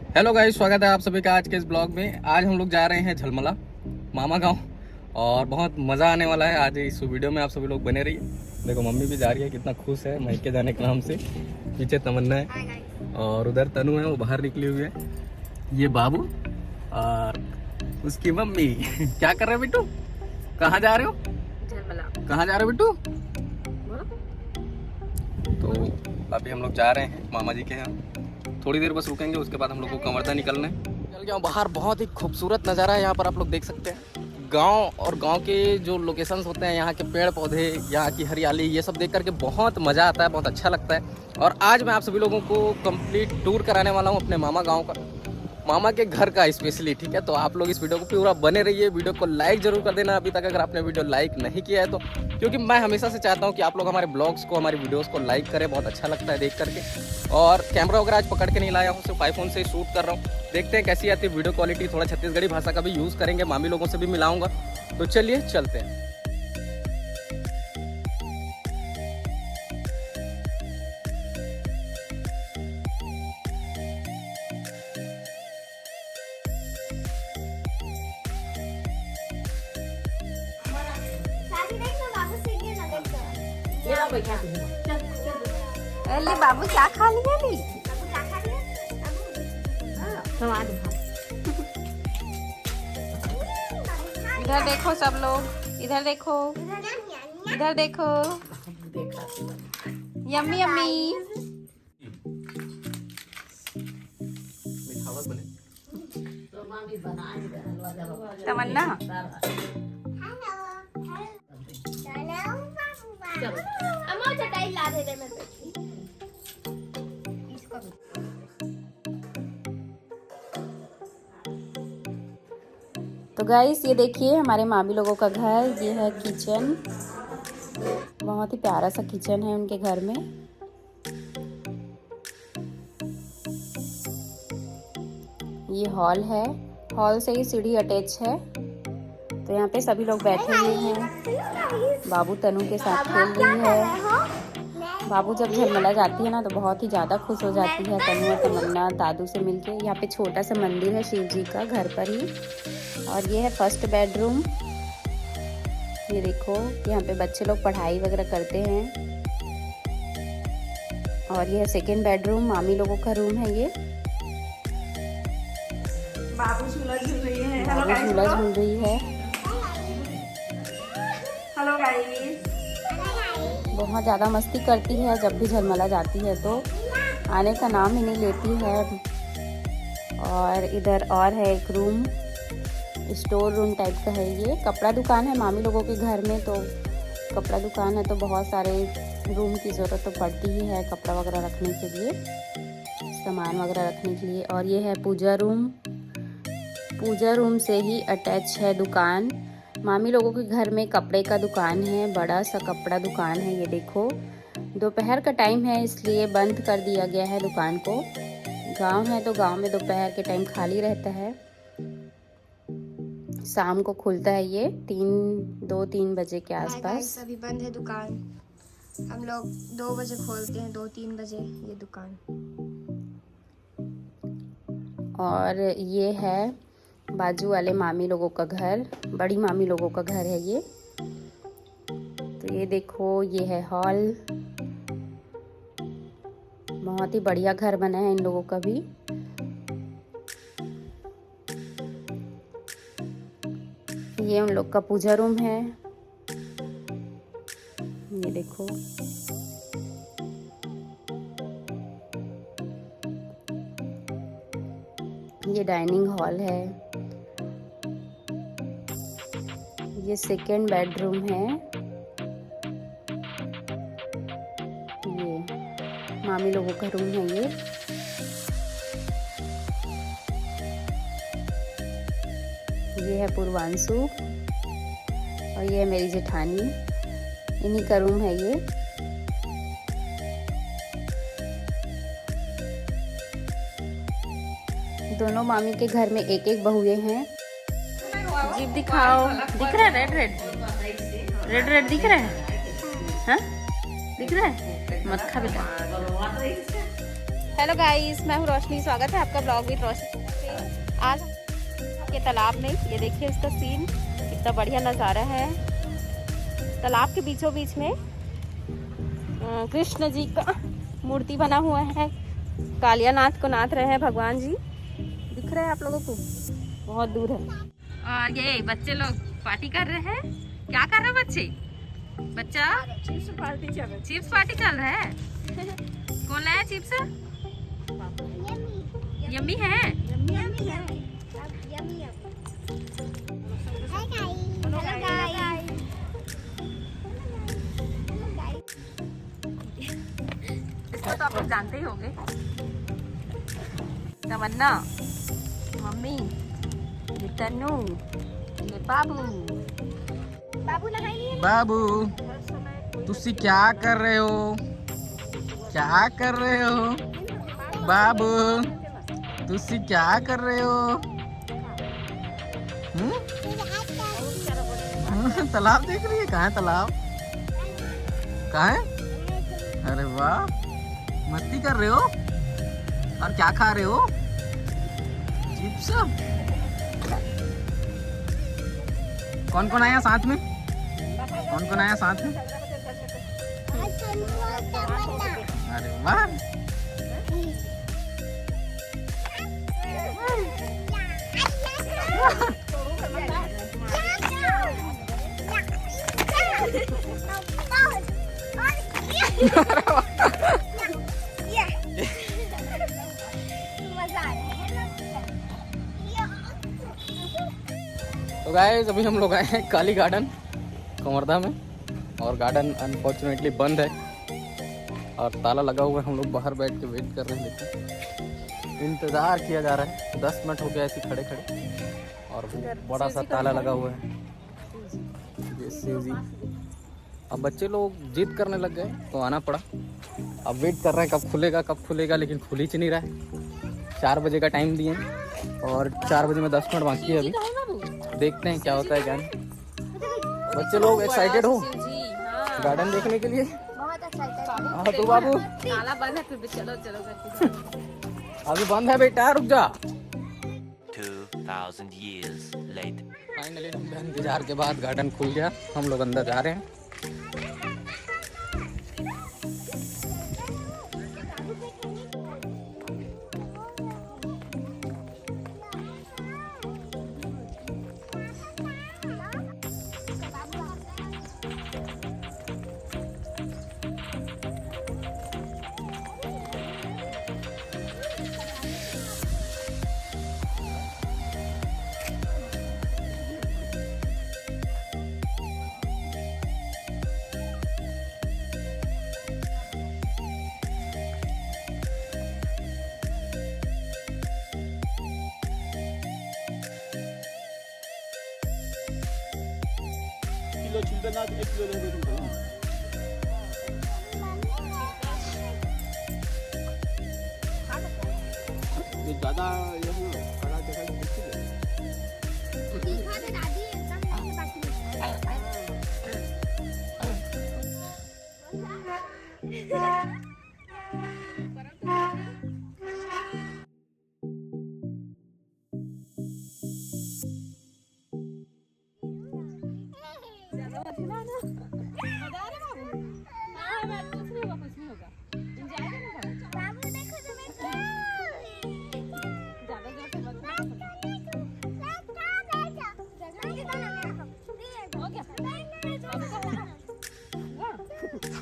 Hello guys, स्वागत है आप सभी का आज के इस ब्लॉग में। आज हम लोग जा रहे हैं झलमला मामा गांव और बहुत मज़ा आने वाला है। आज इस वीडियो में आप सभी लोग बने रहिए। देखो मम्मी भी जा रही है, कितना खुश है मायके जाने के नाम से। पीछे तमन्ना है और उधर तनु है, वो बाहर निकली हुई है। ये बाबू और उसकी मम्मी क्या कर रहे हो बिट्टू? कहाँ जा रहे हो? झलमला। कहाँ जा रहे हो बिट्टू? तो अभी हम लोग जा रहे हैं मामा जी के यहाँ। थोड़ी देर बस रुकेंगे, उसके बाद हम लोग को कंवर्धा निकलना है। चल गया बाहर। बहुत ही खूबसूरत नज़ारा है यहाँ पर, आप लोग देख सकते हैं। गांव और गांव के जो लोकेशंस होते हैं, यहाँ के पेड़ पौधे, यहाँ की हरियाली, ये सब देख करके बहुत मज़ा आता है, बहुत अच्छा लगता है। और आज मैं आप सभी लोगों को कंप्लीट टूर कराने वाला हूँ अपने मामा गाँव का, मामा के घर का स्पेशली। ठीक है, तो आप लोग इस वीडियो को पूरा बने रहिए। वीडियो को लाइक जरूर कर देना अभी तक अगर आपने वीडियो लाइक नहीं किया है तो, क्योंकि मैं हमेशा से चाहता हूं कि आप लोग हमारे ब्लॉग्स को, हमारी वीडियोस को लाइक करें। बहुत अच्छा लगता है देख करके। और कैमरा वगैरह आज पकड़ के नहीं लाया हूं, सिर्फ आईफोन से शूट कर रहा हूं। देखते हैं कैसी आती है वीडियो क्वालिटी। थोड़ा छत्तीसगढ़ी भाषा का भी यूज़ करेंगे, मामी लोगों से भी मिलाऊंगा। तो चलिए चलते हैं। अरे बाबू क्या खा लिया नी? इधर देखो सब लोग, इधर देखो, इधर देखो। Yummy yummy. तमन्ना अम्मा चटाई ला दे मैं तो गाइस ये देखिए हमारे मामी लोगों का घर। ये है किचन, बहुत ही प्यारा सा किचन है उनके घर में। ये हॉल है, हॉल से ही सीढ़ी अटैच है। तो यहाँ पे सभी लोग बैठे हुए हैं। बाबू तनु के साथ खेल रही है। बाबू जब झलमला जाती है ना तो बहुत ही ज़्यादा खुश हो जाती है। तनु और तमन्ना दादू से मिलके। यहाँ पे छोटा सा मंदिर है शिव जी का, घर पर ही। और ये है फर्स्ट बेडरूम। ये देखो, यहाँ पे बच्चे लोग पढ़ाई वगैरह करते हैं। और ये है सेकेंड बेडरूम, मामी लोगों का रूम है ये। बाबू झूला झूल रही है। बाबू झूला झूल रही है। Hello guys. बहुत ज़्यादा मस्ती करती है जब भी झलमला जाती है, तो आने का नाम ही नहीं लेती है। और इधर और है एक रूम, स्टोर रूम टाइप का है। ये कपड़ा दुकान है मामी लोगों के घर में। तो कपड़ा दुकान है तो बहुत सारे रूम की ज़रूरत तो पड़ती ही है, कपड़ा वगैरह रखने के लिए, सामान वगैरह रखने के लिए। और ये है पूजा रूम। पूजा रूम से ही अटैच है दुकान। मामी लोगों के घर में कपड़े का दुकान है, बड़ा सा कपड़ा दुकान है। ये देखो, दोपहर का टाइम है इसलिए बंद कर दिया गया है दुकान को। गांव है तो गांव में दोपहर के टाइम खाली रहता है, शाम को खुलता है ये 2-3 बजे के आसपास। अभी बंद है दुकान। हम लोग 2 बजे खोलते हैं, 2-3 बजे ये दुकान। और ये है बाजू वाले मामी लोगों का घर, बड़ी मामी लोगों का घर है ये। तो ये देखो, ये है हॉल। बहुत ही बढ़िया घर बना है इन लोगों का भी। ये उन लोग का पूजा रूम है। ये देखो, ये डाइनिंग हॉल है। ये सेकेंड बेडरूम है। ये मामी लोगों का रूम है ये। ये है पूर्वांशु और ये है मेरी जेठानी, इन्हीं का रूम है ये। दोनों मामी के घर में एक एक बहुएं हैं। जीप दिखाओ। दिख रहा है रेड रेड रेड रेड दिख रहा है? हाँ दिख रहा है? मत खा बेटा। हेलो गाइस, मैं हूँ रोशनी। स्वागत है आपका ब्लॉग विद रोशनी पे। आज के तालाब में ये देखिए इसका सीन, कितना बढ़िया नज़ारा है। तालाब के बीचों बीच में कृष्ण जी का मूर्ति बना हुआ है। कालिया नाथ को नाथ रहे हैं भगवान जी, दिख रहे हैं आप लोगों को, बहुत दूर है। और ये बच्चे लोग पार्टी कर रहे हैं। क्या कर रहे हैं बच्चे? बच्चा चिप्स पार्टी चल रहा है। कौन लाया चिप्स? यम्मी है। इसको तो आप लोग जानते ही होंगे। तमन्ना, मम्मी, ये तन्नू, ये बाबू। बाबू तुसी क्या कर रहे हो? क्या कर रहे हो बाबू? तुसी क्या कर रहे हो? तालाब देख रही है? कहाँ है तालाब? कहाँ है? अरे वाह, मस्ती कर रहे हो। और क्या खा रहे हो? चिप्स। कौन कौन आया साथ में? कौन कौन आया साथ में? अरे वाह। तो गाइस अभी हम लोग आए हैं काली गार्डन कमरदा में, और गार्डन अनफॉर्चुनेटली बंद है और ताला लगा हुआ है। हम लोग बाहर बैठ के वेट कर रहे हैं, लेकिन इंतज़ार किया जा रहा है। 10 मिनट हो गया ऐसे खड़े खड़े, और बड़ा सा ताला लगा हुआ है। ये शिव जी। अब बच्चे लोग जिद करने लग गए तो आना पड़ा। अब वेट कर रहे हैं कब खुलेगा, लेकिन खुल ही नहीं रहा है। 4 बजे का टाइम दिए और 4 बजे में 10 मिनट बाकी है अभी। देखते हैं क्या होता है। क्या बच्चे लोग एक्साइटेड हो गार्डन देखने के लिए? बहुत एक्साइटेड। हाँ तो बाबू ताला बंद है, फिर भी चलो करके। अभी बंद है बेटा, रुक जा। 2000 years later. फाइनली इंतजार के बाद गार्डन खुल गया। हम लोग अंदर जा रहे हैं। किलो छिलते ना 1 किलो ले दूंगा। ये ज्यादा ये हो बड़ा जगह देखिए। दिखा दे दादी, एकदम ऐसे बाकी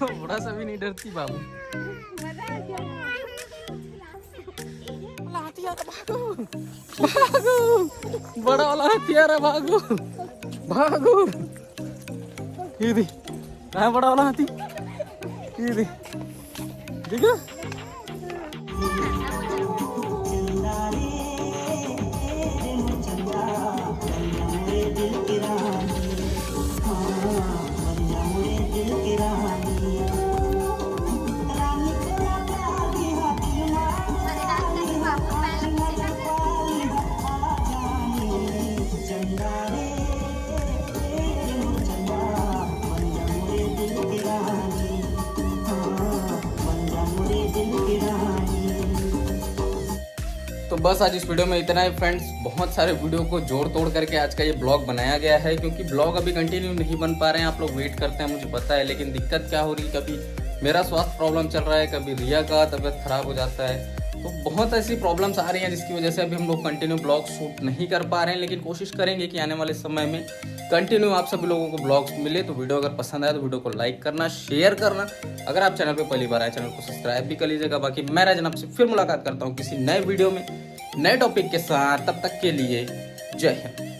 थोड़ा सा भी नहीं डरती बाबू। हथियार भागो, भागो, बड़ा वाला हथियार है, भागो भागो। ये दे, कहाँ बड़ा वाला हाथी? ये दे, देखा? बस आज इस वीडियो में इतना ही फ्रेंड्स। बहुत सारे वीडियो को जोड़ तोड़ करके आज का ये ब्लॉग बनाया गया है, क्योंकि ब्लॉग अभी कंटिन्यू नहीं बन पा रहे हैं। आप लोग वेट करते हैं, मुझे पता है, लेकिन दिक्कत क्या हो रही है, कभी मेरा स्वास्थ्य प्रॉब्लम चल रहा है, कभी रिया का तबीयत खराब हो जाता है, तो बहुत ऐसी प्रॉब्लम्स आ रही हैं जिसकी वजह से अभी हम लोग कंटिन्यू ब्लॉग शूट नहीं कर पा रहे हैं। लेकिन कोशिश करेंगे कि आने वाले समय में कंटिन्यू आप सभी लोगों को ब्लॉग्स मिले। तो वीडियो अगर पसंद आए तो वीडियो को लाइक करना, शेयर करना। अगर आप चैनल पे पहली बार आए, चैनल को सब्सक्राइब भी कर लीजिएगा। बाकी मैं राजन आपसे फिर मुलाकात करता हूँ किसी नए वीडियो में नए टॉपिक के साथ। तब तक के लिए जय हिंद।